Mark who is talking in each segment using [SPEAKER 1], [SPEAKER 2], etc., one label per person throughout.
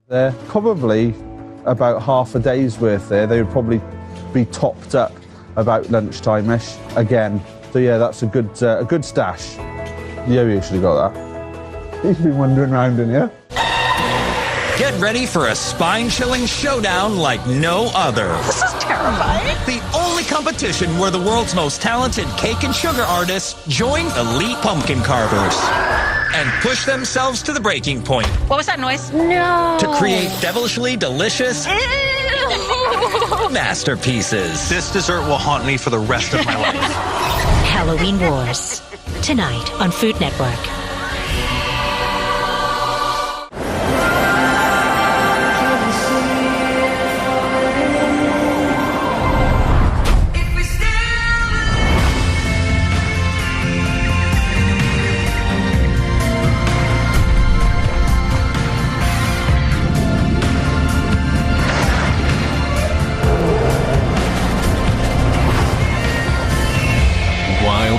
[SPEAKER 1] They're probably about half a day's worth there. They would probably be topped up about lunchtime-ish again. So yeah, that's a good stash. Yeah, we usually got that. He's been wandering around in here.
[SPEAKER 2] Get ready for a spine-chilling showdown like no other.
[SPEAKER 3] This is terrifying.
[SPEAKER 2] The only competition where the world's most talented cake and sugar artists join elite pumpkin carvers and push themselves to the breaking point.
[SPEAKER 3] What was that noise? No.
[SPEAKER 2] To create devilishly delicious masterpieces.
[SPEAKER 4] This dessert will haunt me for the rest of my life.
[SPEAKER 5] Halloween Wars. Tonight on Food Network.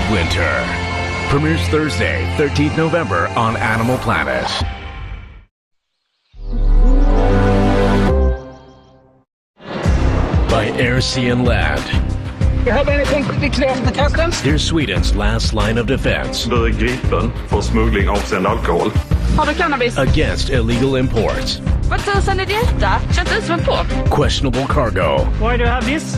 [SPEAKER 6] Winter premieres Thursday, 13th November on Animal Planet. By Air, Sea and Land. Here's Sweden's last line of defense.
[SPEAKER 7] Du är gripen för smuggling avseende alkohol.
[SPEAKER 3] Har du cannabis?
[SPEAKER 6] Against illegal imports.
[SPEAKER 3] Vad tusan är detta? Känns inte som en på.
[SPEAKER 6] Questionable cargo.
[SPEAKER 8] Why do you have this?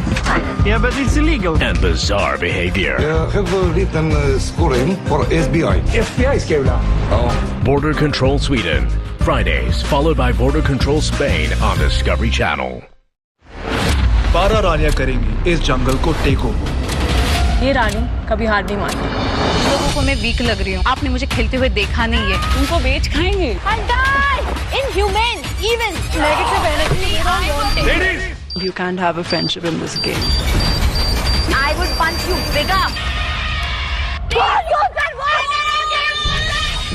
[SPEAKER 8] Yeah, but it's illegal.
[SPEAKER 6] And bizarre behavior.
[SPEAKER 9] Jag har en liten skola för SBI.
[SPEAKER 8] FBI-skola?
[SPEAKER 9] Ja.
[SPEAKER 6] Border Control Sweden. Fridays, followed by Border Control Spain on Discovery Channel.
[SPEAKER 8] बारह रानियां करेंगी इस जंगल को take over.
[SPEAKER 10] ये रानी कभी हार नहीं मानती।
[SPEAKER 3] लोगों को मैं वीक लग रही हूँ। आपने मुझे खेलते हुए देखा नहीं है।
[SPEAKER 10] उनको बेच खाएंगे।
[SPEAKER 3] I'll die! Inhumane! Even! Negative energy.
[SPEAKER 8] Ladies!
[SPEAKER 10] You can't have a friendship in this game.
[SPEAKER 3] I would punch you bigger.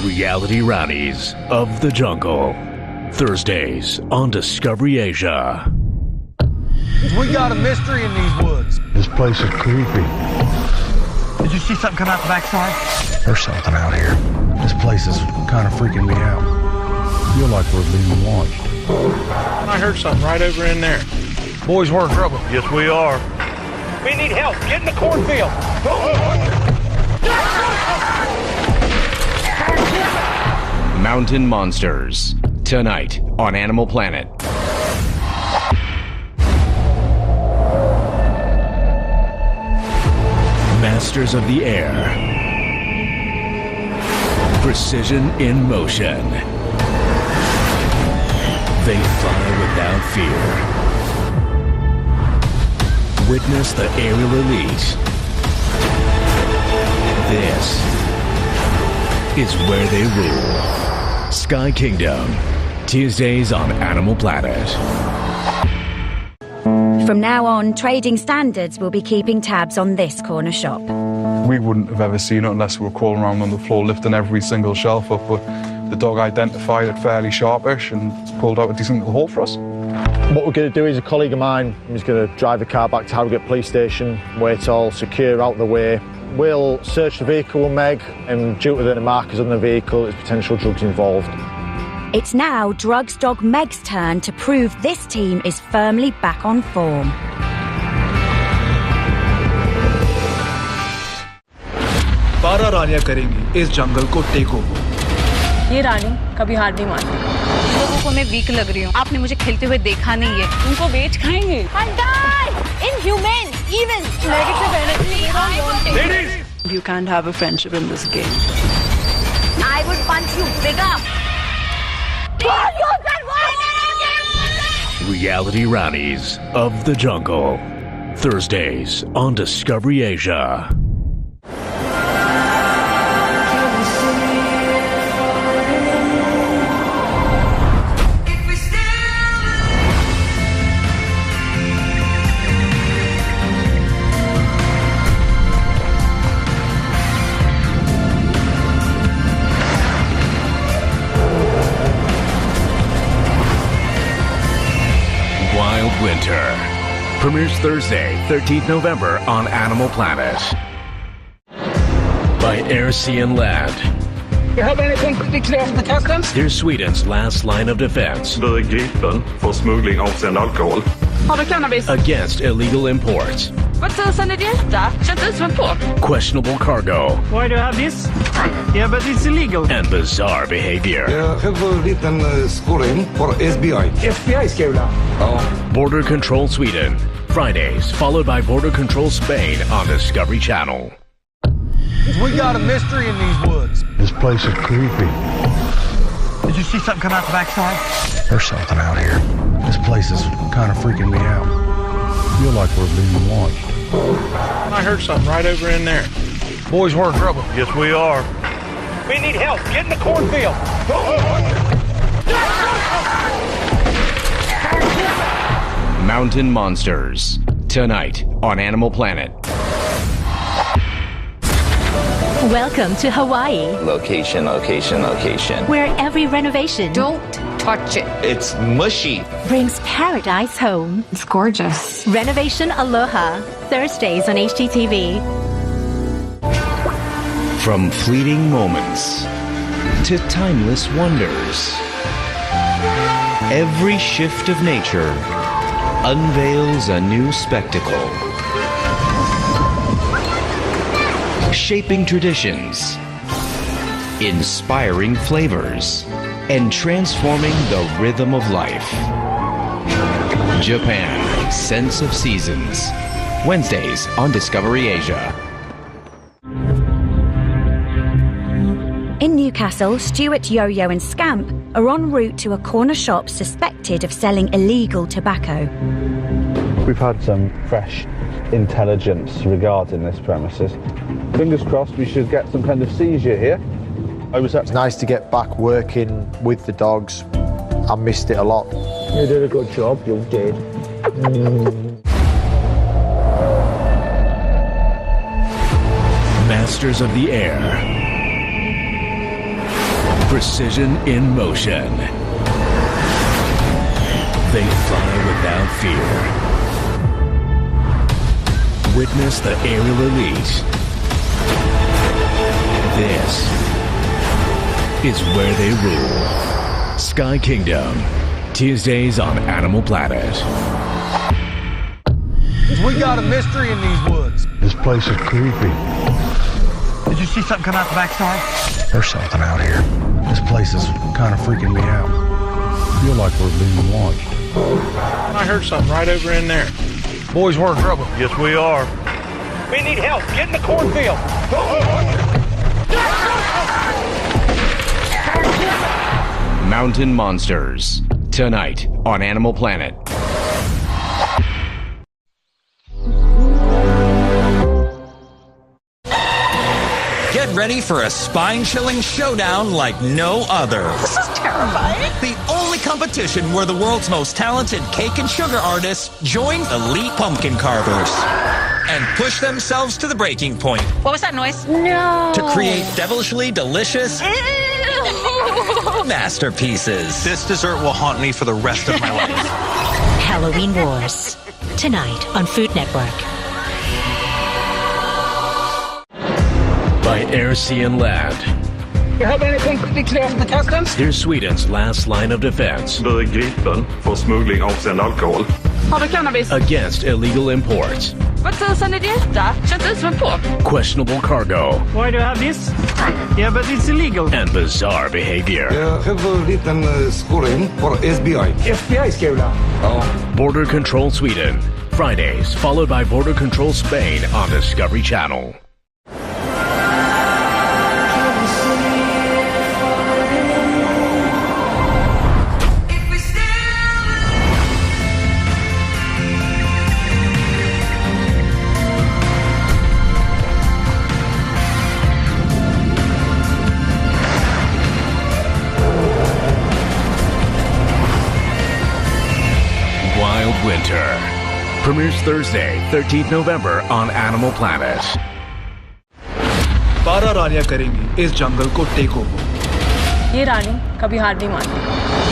[SPEAKER 6] Reality Rowdies of the Jungle. Thursdays on Discovery Asia.
[SPEAKER 4] We got a mystery in these woods.
[SPEAKER 9] This place is creepy.
[SPEAKER 4] Did you see something come out the backside?
[SPEAKER 9] There's something out here. This place is kind of freaking me out. I feel like we're being watched.
[SPEAKER 8] I heard something right over in there.
[SPEAKER 4] Boys, we're in trouble.
[SPEAKER 7] Yes, we are.
[SPEAKER 8] We need help. Get in the cornfield.
[SPEAKER 6] Mountain Monsters. Tonight on Animal Planet. Masters of the Air. Precision in motion. They fly without fear. Witness the aerial elite. This is where they rule. Sky Kingdom. Tuesdays on Animal Planet.
[SPEAKER 11] From now on, Trading Standards will be keeping tabs on this corner shop.
[SPEAKER 12] We wouldn't have ever seen it unless we were crawling around on the floor lifting every single shelf up, but the dog identified it fairly sharpish and pulled out a decent little haul for us.
[SPEAKER 13] What we're going to do is a colleague of mine is going to drive the car back to Harrogate Police Station, where it's all secure out the way. We'll search the vehicle with Meg, and due to the markers on the vehicle, there's potential drugs involved.
[SPEAKER 11] It's now Drugs Dog Meg's turn to prove this team is firmly back on form.
[SPEAKER 8] बारह रानियां करेंगी इस जंगल को take over.
[SPEAKER 10] ये रानी कभी हार नहीं मानती।
[SPEAKER 3] लोगों को मैं वीक लग रही हूँ। आपने मुझे खेलते हुए देखा नहीं है।
[SPEAKER 10] उनको बेच खाएंगे।
[SPEAKER 3] I'll die! Inhumane! Even! Negative energy.
[SPEAKER 8] Ladies!
[SPEAKER 10] You can't have a friendship in this game.
[SPEAKER 3] I would punch you bigger.
[SPEAKER 6] Reality Rowdies of the Jungle. Thursdays on Discovery Asia. Winter premieres Thursday, 13th November on Animal Planet. By Air, Sea and Land.
[SPEAKER 4] You have anything particular for the customs?
[SPEAKER 6] Here's Sweden's last line of defense.
[SPEAKER 7] Blir gripen för smuggling avseende alkohol.
[SPEAKER 10] Har du cannabis?
[SPEAKER 6] Against illegal imports.
[SPEAKER 10] Vad tusan är detta? Känns ut som en på.
[SPEAKER 6] Questionable cargo.
[SPEAKER 4] Why do you have this? Yeah, but it's illegal.
[SPEAKER 6] And bizarre behavior.
[SPEAKER 9] Jag har en liten skolning för SBI.
[SPEAKER 4] FBI-skola?
[SPEAKER 9] Ja.
[SPEAKER 6] Border Control Sweden. Fridays, followed by Border Control Spain on Discovery Channel.
[SPEAKER 4] We got a mystery in these woods.
[SPEAKER 9] This place is creepy.
[SPEAKER 4] Did you see something come out the backside?
[SPEAKER 9] There's something out here. This place is kind of freaking me out. I feel like we're being watched.
[SPEAKER 8] I heard something right over in there.
[SPEAKER 4] Boys, we're in trouble.
[SPEAKER 8] Yes, we are.
[SPEAKER 4] We need help. Get in the cornfield.
[SPEAKER 6] Mountain Monsters. Tonight on Animal Planet.
[SPEAKER 5] Welcome to Hawaii,
[SPEAKER 14] Location, location, location.
[SPEAKER 5] where every renovation
[SPEAKER 3] Don't touch it.
[SPEAKER 14] It's mushy.
[SPEAKER 5] brings paradise home.
[SPEAKER 3] It's gorgeous.
[SPEAKER 5] Renovation Aloha, Thursdays on HGTV.
[SPEAKER 6] From fleeting moments to timeless wonders, every shift of nature unveils a new spectacle. Shaping traditions, inspiring flavors, and transforming the rhythm of life. Japan, Sense of Seasons. Wednesdays on Discovery Asia.
[SPEAKER 11] In Newcastle, Stuart, Yo-Yo and Scamp are en route to a corner shop suspected of selling illegal tobacco.
[SPEAKER 1] We've had some fresh intelligence regarding this premises. Fingers crossed we should get some kind of seizure here.
[SPEAKER 13] It's nice to get back working with the dogs. I missed it a lot.
[SPEAKER 4] You did a good job. You did.
[SPEAKER 6] Masters of the air. Precision in motion. They fly without fear. Witness the aerial elite. This is where they rule. Sky Kingdom. Tuesdays on Animal Planet.
[SPEAKER 4] We got a mystery in these woods.
[SPEAKER 9] This place is creepy.
[SPEAKER 4] Did you see something come out the backside?
[SPEAKER 9] There's something out here. This place is kind of freaking me out. I feel like we're being watched.
[SPEAKER 8] I heard something right over in there.
[SPEAKER 4] Boys, we're in trouble.
[SPEAKER 8] Yes, we are.
[SPEAKER 4] We need help. Get in the cornfield.
[SPEAKER 6] Mountain Monsters. Tonight on Animal Planet.
[SPEAKER 2] Get ready for a spine-chilling showdown like no other.
[SPEAKER 3] This is terrifying.
[SPEAKER 2] The only competition where the world's most talented cake and sugar artists join elite pumpkin carvers and push themselves to the breaking point.
[SPEAKER 10] What was that noise?
[SPEAKER 3] No.
[SPEAKER 2] To create devilishly delicious masterpieces.
[SPEAKER 8] This dessert will haunt me for the rest of my life.
[SPEAKER 5] Halloween Wars. Tonight on Food Network.
[SPEAKER 6] By air, sea, and land.
[SPEAKER 4] You have anything particular for the customs?
[SPEAKER 6] Here's Sweden's last line of defense.
[SPEAKER 7] Blir gripen för smuggling avseende alkohol.
[SPEAKER 10] Har du cannabis?
[SPEAKER 6] Against illegal imports.
[SPEAKER 10] Vad tusan är detta? Känns ut som en på.
[SPEAKER 6] Questionable cargo.
[SPEAKER 4] Why do you have this? Yeah, but it's illegal.
[SPEAKER 6] And bizarre behavior.
[SPEAKER 9] Jag har en liten skolning för SBI.
[SPEAKER 4] FBI-skola?
[SPEAKER 9] Ja.
[SPEAKER 6] Border Control Sweden. Fridays, followed by Border Control Spain on Discovery Channel. Winter. Premieres Thursday, 13th November on Animal Planet.
[SPEAKER 8] 12 रानियां करेंगी इस जंगल को take over.
[SPEAKER 10] ये रानी कभी हार नहीं मानती।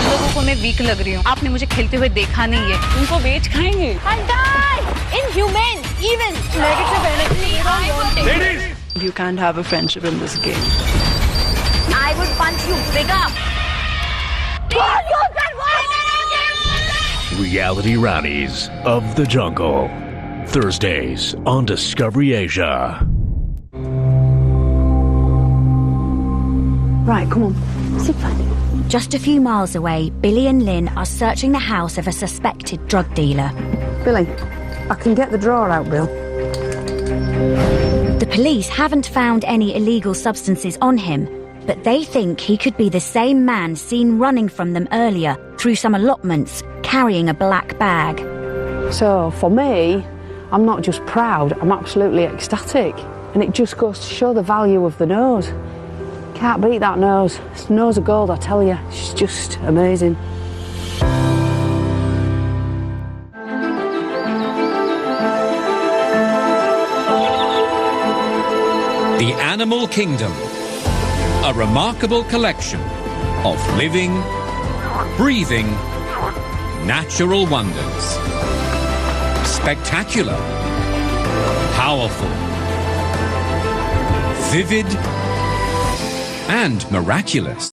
[SPEAKER 3] लोगों को मैं वीक लग रही हूँ। आपने मुझे खेलते हुए देखा नहीं है।
[SPEAKER 10] उनको बेच खाएंगे।
[SPEAKER 3] I die! Inhumane! Even! Negative energy! I want it!
[SPEAKER 10] You can't have a friendship in this game.
[SPEAKER 3] I I will punch you bigger.
[SPEAKER 6] Reality Rannies of the Jungle. Thursdays on Discovery Asia.
[SPEAKER 15] Right, come on. Sit down.
[SPEAKER 11] Just a few miles away, Billy and Lynn are searching the house of a suspected drug dealer.
[SPEAKER 15] Billy, I can get the drawer out, Bill.
[SPEAKER 11] The police haven't found any illegal substances on him, but they think he could be the same man seen running from them earlier through some allotments, carrying a black bag.
[SPEAKER 15] So, for me, I'm not just proud, I'm absolutely ecstatic. And it just goes to show the value of the nose. Can't beat that nose. It's a nose of gold, I tell you. It's just amazing.
[SPEAKER 2] The Animal Kingdom. A remarkable collection of living, breathing, natural wonders. Spectacular, powerful, vivid, and miraculous.